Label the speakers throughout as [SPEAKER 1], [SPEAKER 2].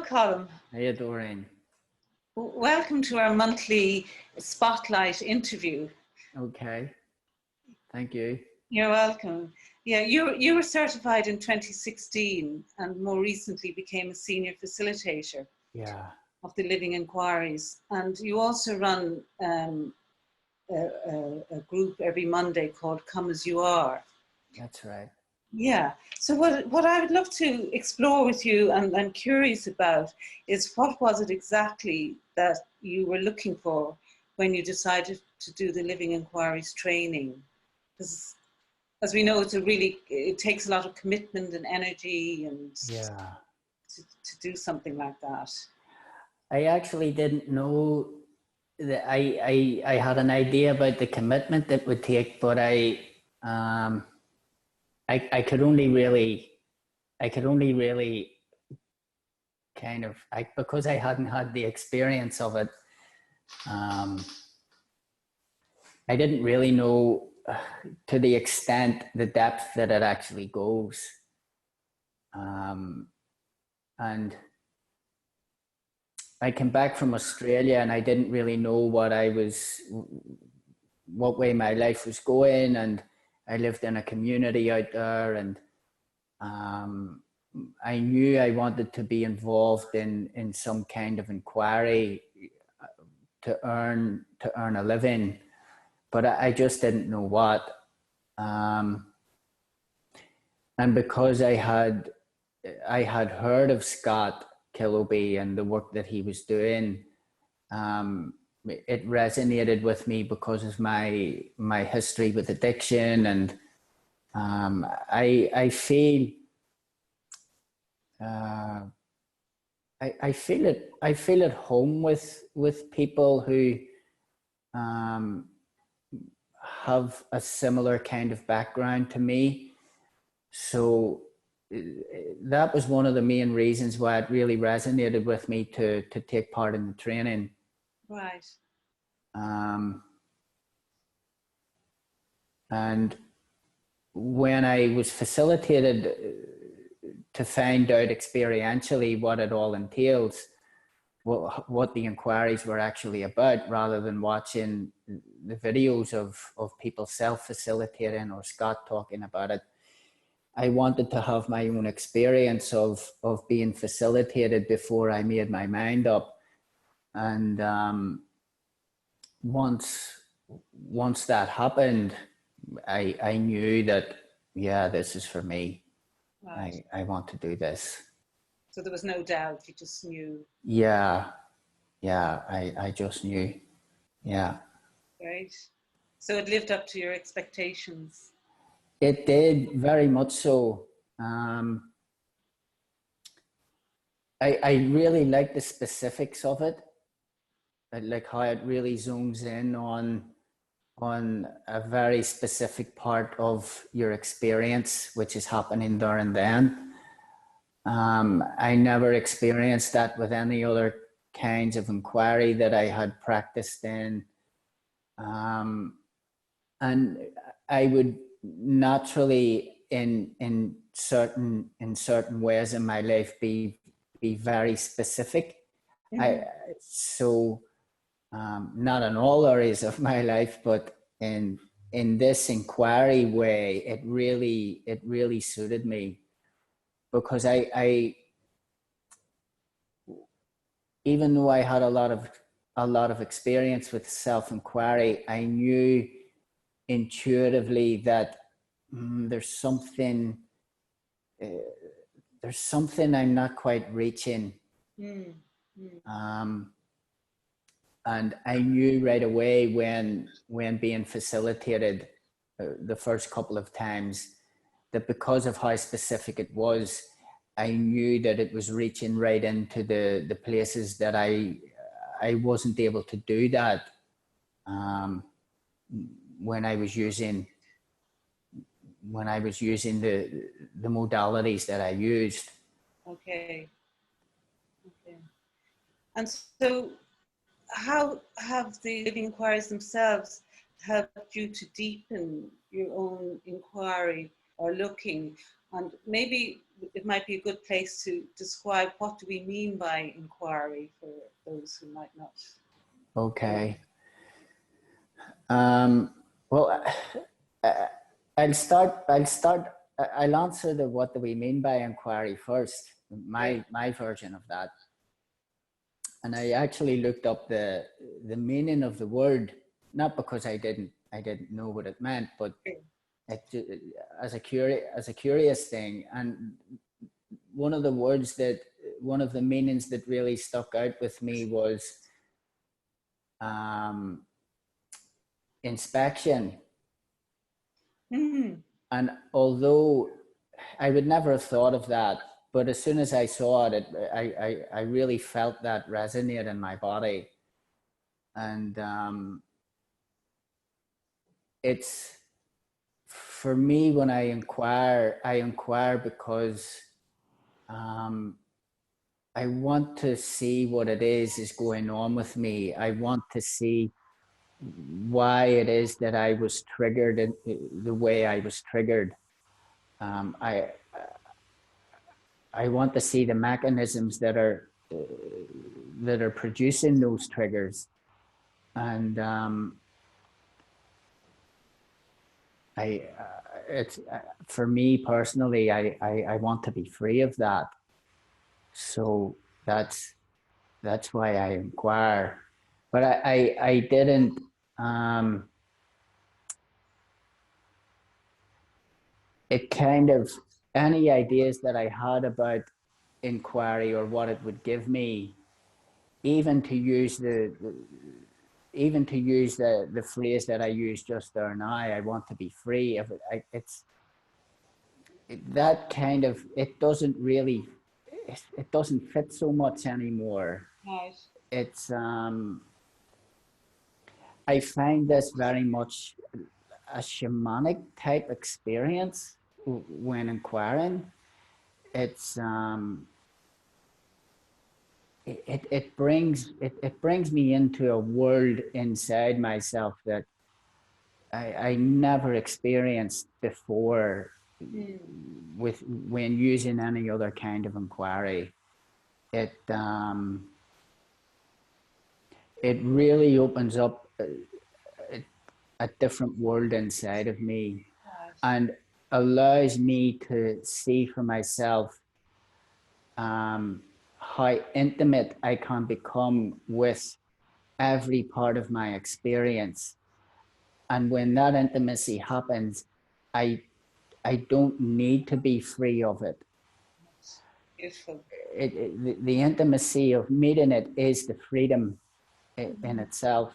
[SPEAKER 1] Colm.
[SPEAKER 2] Hey, Doreen.
[SPEAKER 1] Welcome to our monthly Spotlight interview.
[SPEAKER 2] Okay, thank you.
[SPEAKER 1] You're welcome. Yeah, you were certified in 2016 and more recently became a senior facilitator of the Living Inquiries. And you also run a group every Monday called Come As You Are.
[SPEAKER 2] That's right.
[SPEAKER 1] Yeah. So what I would love to explore with you and I'm curious about is what was it exactly that you were looking for when you decided to do the Living Inquiries training? Because as we know, it takes a lot of commitment and energy and to do something like that.
[SPEAKER 2] I actually didn't know that I had an idea about the commitment it would take, but I could only really kind of, because I hadn't had the experience of it, I didn't really know to the extent, the depth that it actually goes. And I came back from Australia and I didn't really know what way my life was going. And I lived in a community out there, and I knew I wanted to be involved in some kind of inquiry to earn a living, but I just didn't know what. And because I had heard of Scott Killoughby and the work that he was doing, it resonated with me because of my history with addiction, and I feel at home with people who have a similar kind of background to me. So that was one of the main reasons why it really resonated with me to take part in the training.
[SPEAKER 1] Right.
[SPEAKER 2] And when I was facilitated to find out experientially what it all entails, what the inquiries were actually about, rather than watching the videos of people self-facilitating or Scott talking about it, I wanted to have my own experience of being facilitated before I made my mind up. And once that happened, I knew that, yeah, this is for me. Right. I want to do this.
[SPEAKER 1] So there was no doubt, you just knew.
[SPEAKER 2] Yeah, I just knew. Yeah.
[SPEAKER 1] Right. So it lived up to your expectations.
[SPEAKER 2] It did, very much so. I really like the specifics of it. I like how it really zooms in on a very specific part of your experience, which is happening there and then. I never experienced that with any other kinds of inquiry that I had practiced in. And I would naturally in certain ways in my life be very specific. Mm-hmm. Not in all areas of my life, but in this inquiry way, it really suited me, because I even though I had a lot of experience with self-inquiry, I knew intuitively that there's something I'm not quite reaching. And I knew right away when being facilitated the first couple of times that because of how specific it was, I knew that it was reaching right into the places that I wasn't able to do that when I was using the modalities that I used.
[SPEAKER 1] Okay. And so how have the Living Inquiries themselves helped you to deepen your own inquiry or looking? And maybe it might be a good place to describe what do we mean by inquiry for those who might not.
[SPEAKER 2] Okay. Well, I'll start. I'll answer the what do we mean by inquiry first. My version of that, and I actually looked up the meaning of the word, not because I didn't know what it meant, but it, as a curious thing. And one of the meanings that really stuck out with me was inspection.
[SPEAKER 1] Mm-hmm.
[SPEAKER 2] And although I would never have thought of that, but as soon as I saw it, I really felt that resonate in my body. And it's, for me, when I inquire because I want to see what it is going on with me. I want to see why it is that I was triggered in the way I was triggered. I want to see the mechanisms that are producing those triggers, and it's for me personally. I want to be free of that, so that's why I inquire. But I didn't. It kind of, any ideas that I had about inquiry or what it would give me, even to use the phrase that I used just there now, I want to be free of it. That kind of, it doesn't really, it doesn't fit so much anymore.
[SPEAKER 1] Right.
[SPEAKER 2] It's I find this very much a shamanic type experience when inquiring. It's it brings me into a world inside myself that I never experienced before with when using any other kind of inquiry. It it really opens up a different world inside of me, and allows me to see for myself how intimate I can become with every part of my experience. And when that intimacy happens, I don't need to be free of it.
[SPEAKER 1] Beautiful.
[SPEAKER 2] The intimacy of meeting it is the freedom in itself.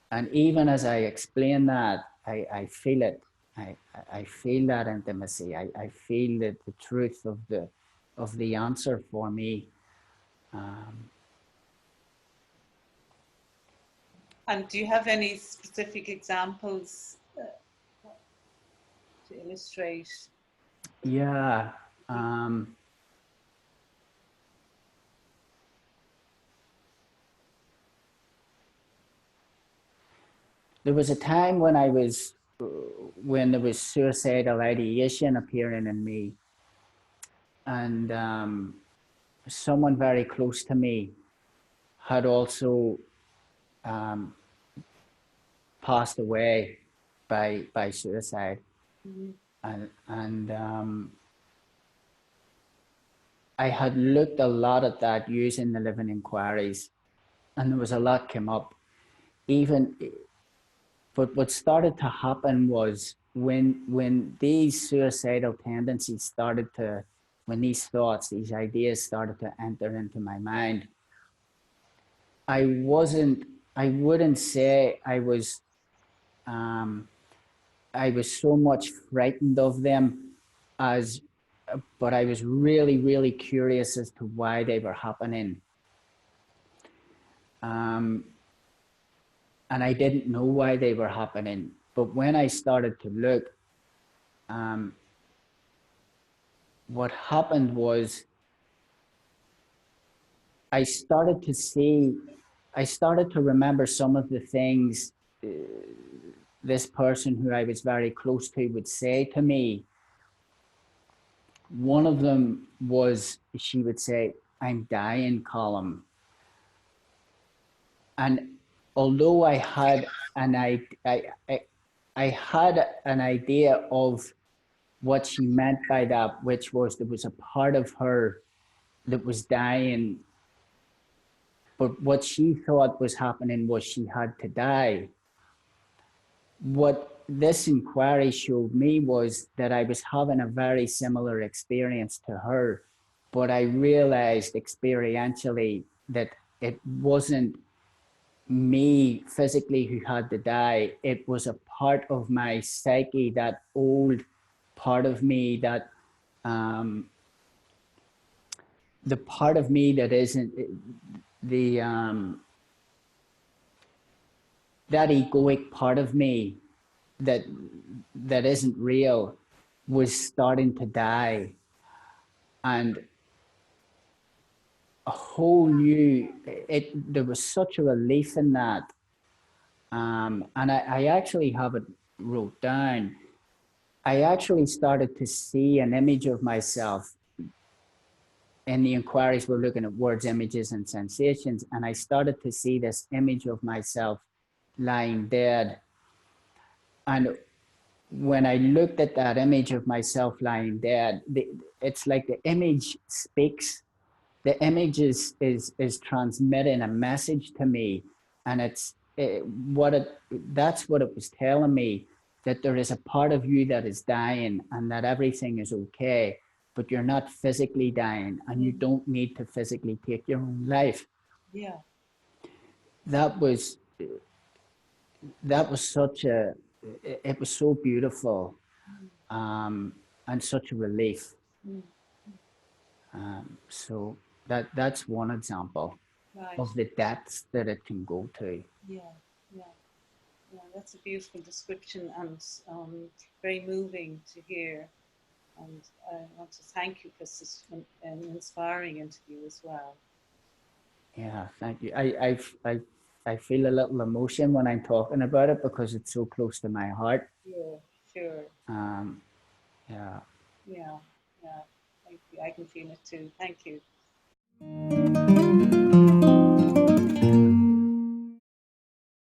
[SPEAKER 2] And even as I explain that, I feel it. I feel that intimacy. I feel that the truth of the answer for me.
[SPEAKER 1] And do you have any specific examples to illustrate?
[SPEAKER 2] Yeah. There was a time when when there was suicidal ideation appearing in me, and someone very close to me had also passed away by suicide. And I had looked a lot at that using the living inquiries, and there was a lot came up. But what started to happen was when these suicidal tendencies started to, when these thoughts, these ideas started to enter into my mind, I wouldn't say I was so much frightened of them as, but I was really, really curious as to why they were happening. And I didn't know why they were happening. But when I started to look, what happened was I started to remember some of the things this person who I was very close to would say to me. One of them was, she would say, "I'm dying, Colm." And although I had I had an idea of what she meant by that, which was there was a part of her that was dying, but what she thought was happening was she had to die. What this inquiry showed me was that I was having a very similar experience to her, but I realized experientially that it wasn't me physically who had to die. It was a part of my psyche, that old part of me, that the part of me that isn't the that egoic part of me that isn't real was starting to die, and a whole new there was such a relief in that. And I actually have it wrote down. I actually started to see an image of myself. In the inquiries, we're looking at words, images, and sensations, and I started to see this image of myself lying dead. And when I looked at that image of myself lying dead, it's like the image speaks. The image is transmitting a message to me, and that's what it was telling me, that there is a part of you that is dying and that everything is okay, but you're not physically dying, and you don't need to physically take your own life.
[SPEAKER 1] Yeah.
[SPEAKER 2] That was such a, it was so beautiful, and such a relief. So that's one example
[SPEAKER 1] Right.
[SPEAKER 2] of the depths that it can go to.
[SPEAKER 1] Yeah. Yeah. Yeah. That's a beautiful description, and very moving to hear. And I want to thank you for such an inspiring interview as well.
[SPEAKER 2] Yeah, thank you. I feel a little emotion when I'm talking about it because it's so close to my heart.
[SPEAKER 1] Yeah, sure.
[SPEAKER 2] Yeah.
[SPEAKER 1] Yeah, yeah. Thank you. I can feel it too. Thank you.